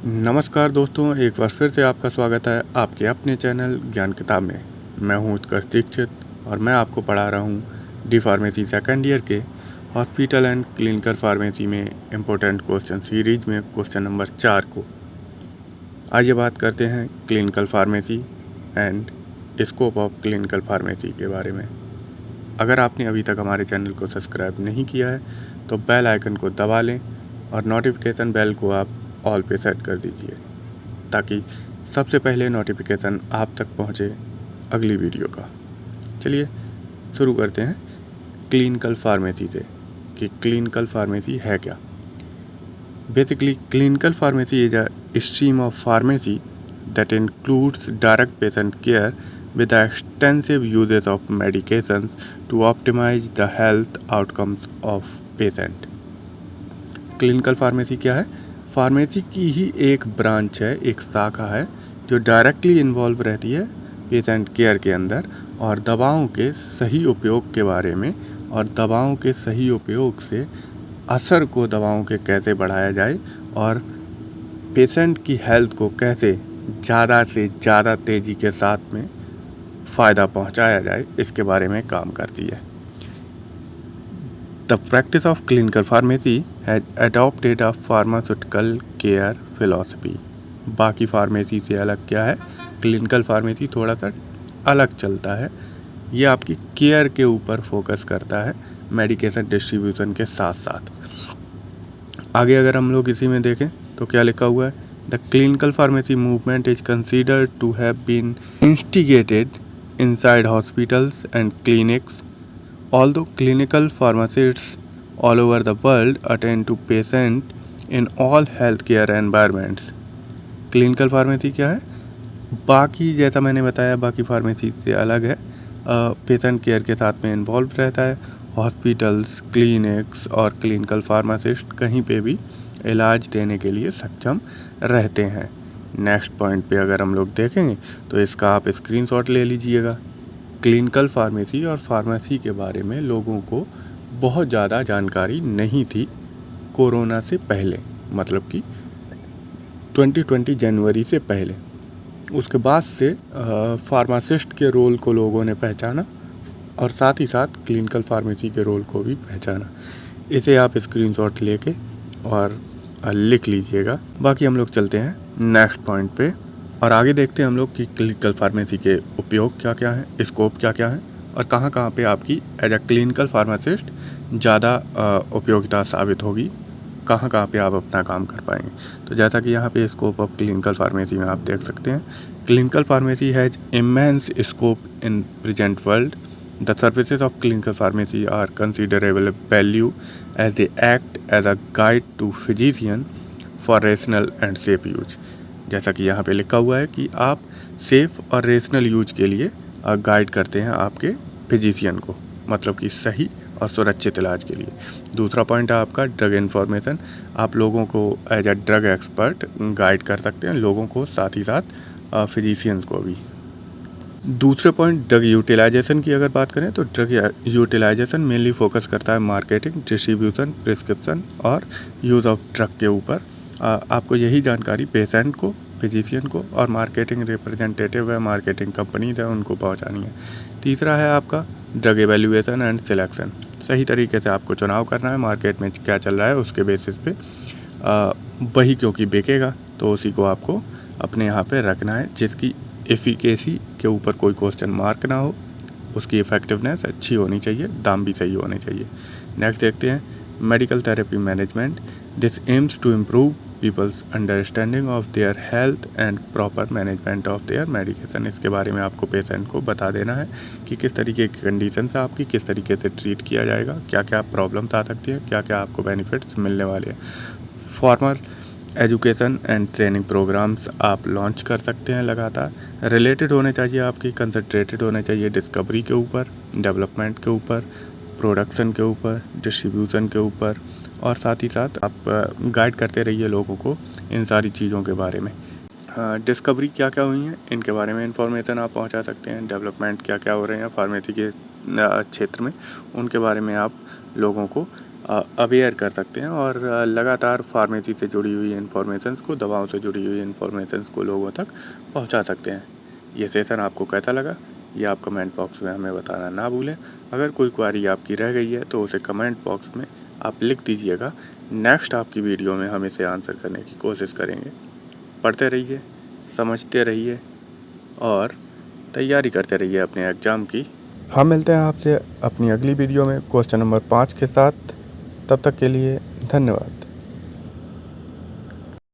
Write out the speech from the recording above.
नमस्कार दोस्तों, एक बार फिर से आपका स्वागत है आपके अपने चैनल ज्ञान किताब में। मैं हूं उत्कर्ष दीक्षित और मैं आपको पढ़ा रहा हूं डी फार्मेसी सेकेंड ईयर के हॉस्पिटल एंड क्लिनिकल फार्मेसी में इम्पोर्टेंट क्वेश्चन सीरीज में क्वेश्चन नंबर 4 को। आइए बात करते हैं clinical pharmacy and scope of clinical pharmacy के बारे में। अगर आपने अभी तक हमारे चैनल को सब्सक्राइब नहीं किया है तो बेल आइकन को दबा लें और नोटिफिकेशन बेल को आप ऑल पे सेट कर दीजिए ताकि सबसे पहले नोटिफिकेशन आप तक पहुंचे अगली वीडियो का। चलिए शुरू करते हैं क्लिनिकल फार्मेसी से कि क्लिनिकल फार्मेसी है क्या। Basically clinical pharmacy is a stream of pharmacy that includes direct patient care with the extensive uses of medications to optimize the health outcomes of patient। Clinical pharmacy क्या है? Pharmacy की ही एक branch है, एक शाखा है जो डायरेक्टली इन्वॉल्व रहती है पेशेंट केयर के अंदर और दवाओं के सही उपयोग के बारे में और दवाओं के सही उपयोग से असर को दवाओं के कैसे बढ़ाया जाए और पेशेंट की हेल्थ को कैसे ज़्यादा से ज़्यादा तेज़ी के साथ में फ़ायदा पहुंचाया जाए, इसके बारे में काम करती है। The practice of clinical pharmacy has adopted a pharmaceutical care philosophy. बाकी फार्मेसी से अलग क्या है? क्लिनिकल फार्मेसी थोड़ा सा अलग चलता है। ये आपकी केयर के ऊपर फोकस करता है मेडिकेशन डिस्ट्रीब्यूशन के साथ साथ। आगे अगर हम लोग इसी में देखें तो क्या लिखा हुआ है? The clinical pharmacy movement is considered to have been instigated inside hospitals and clinics, although clinical pharmacists all over the world attend to patients in all healthcare environments। Clinical pharmacy क्या है? बाकी जैसा मैंने बताया बाकी फार्मेसी से अलग है, पेशेंट केयर के साथ में इन्वॉल्व रहता है। हॉस्पिटल्स, क्लिनिक्स और क्लिनिकल फार्मासिस्ट कहीं पे भी इलाज देने के लिए सक्षम रहते हैं। नेक्स्ट पॉइंट पे अगर हम लोग देखेंगे तो इसका आप स्क्रीनशॉट ले लीजिएगा। क्लिनिकल फार्मेसी और फार्मेसी के बारे में लोगों को बहुत ज़्यादा जानकारी नहीं थी कोरोना से पहले, मतलब कि 2020 जनवरी से पहले। उसके बाद से फार्मासिस्ट के रोल को लोगों ने पहचाना और साथ ही साथ क्लिनिकल फार्मेसी के रोल को भी पहचाना। इसे आप स्क्रीनशॉट लेके और लिख लीजिएगा। बाकी हम लोग चलते हैं नेक्स्ट पॉइंट पे और आगे देखते हैं हम लोग कि क्लिनिकल फार्मेसी के उपयोग क्या क्या हैं, स्कोप क्या क्या है और कहाँ कहाँ पे आपकी एज अ क्लिनिकल फार्मासिस्ट ज़्यादा उपयोगिता साबित होगी, कहाँ कहाँ पे आप अपना काम कर पाएंगे। तो जैसा कि यहाँ पे स्कोप ऑफ क्लिनिकल फार्मेसी में आप देख सकते हैं, clinical pharmacy has immense scope in present world. The services of clinical pharmacy are considerable value as they act as a guide to physician for rational and safe use। जैसा कि यहाँ पे लिखा हुआ है कि आप सेफ और रेशनल यूज के लिए गाइड करते हैं आपके फिजिशियन को, मतलब कि सही और सुरक्षित इलाज के लिए। दूसरा पॉइंट है आपका ड्रग इन्फॉर्मेशन। आप लोगों को as a drug expert guide कर सकते हैं, लोगों को साथ ही साथ फिजिशियन को भी। दूसरे पॉइंट ड्रग यूटिलाइजेशन की अगर बात करें तो ड्रग यूटिलाइजेशन मेनली फोकस करता है मार्केटिंग, डिस्ट्रीब्यूशन, प्रिस्क्रिप्शन और यूज़ ऑफ ड्रग के ऊपर। आपको यही जानकारी पेशेंट को, फिजिशियन को और मार्केटिंग रिप्रेजेंटेटिव है, मार्केटिंग कंपनीज है, उनको पहुंचानी है। तीसरा है आपका ड्रग एवेल्यूएशन एंड सिलेक्शन। सही तरीके से आपको चुनाव करना है, मार्केट में क्या चल रहा है उसके बेसिस पे वही क्योंकि बिकेगा तो उसी को आपको अपने यहाँ पे रखना है, जिसकी एफिकेसी के ऊपर कोई क्वेश्चन मार्क ना हो, उसकी इफेक्टिवनेस अच्छी होनी चाहिए, दाम भी सही होने चाहिए। नेक्स्ट देखते हैं medical therapy management. This aims to improve people's understanding of their health and proper management of their medication. इसके बारे में आपको पेशेंट को बता देना है कि किस तरीके की कंडीशन से आपकी किस तरीके से ट्रीट किया जाएगा, क्या क्या प्रॉब्लम्स आ सकती है, क्या क्या आपको बेनिफिट्स मिलने वाले हैं। Formal education and training programmes आप लॉन्च कर सकते हैं लगातार। रिलेटेड होने चाहिए आपकी, कंसंट्रेटेड होने चाहिए डिस्कवरी के ऊपर, डेवलपमेंट के ऊपर, प्रोडक्शन के ऊपर, डिस्ट्रीब्यूशन के ऊपर और साथ ही साथ आप गाइड करते रहिए लोगों को इन सारी चीज़ों के बारे में। डिस्कवरी क्या क्या हुई हैं इनके बारे में इंफॉर्मेशन आप पहुंचा सकते हैं। डेवलपमेंट क्या क्या हो रहे हैं फार्मेसी के क्षेत्र में, उनके बारे में आप लोगों को अवेयर कर सकते हैं और लगातार फार्मेसी से जुड़ी हुई इन्फॉर्मेशंस को, दवाओं से जुड़ी हुई इन्फॉर्मेशंस को लोगों तक पहुंचा सकते हैं। ये सेशन आपको कैसा लगा ये आप कमेंट बॉक्स में हमें बताना ना भूलें। अगर कोई क्वारी आपकी रह गई है तो उसे कमेंट बॉक्स में आप लिख दीजिएगा। नेक्स्ट आपकी वीडियो में हम इसे आंसर करने की कोशिश करेंगे। पढ़ते रहिए, समझते रहिए और तैयारी करते रहिए अपने एग्ज़ाम की। हम मिलते हैं आपसे अपनी अगली वीडियो में क्वेश्चन नंबर 5 के साथ। तब तक के लिए धन्यवाद।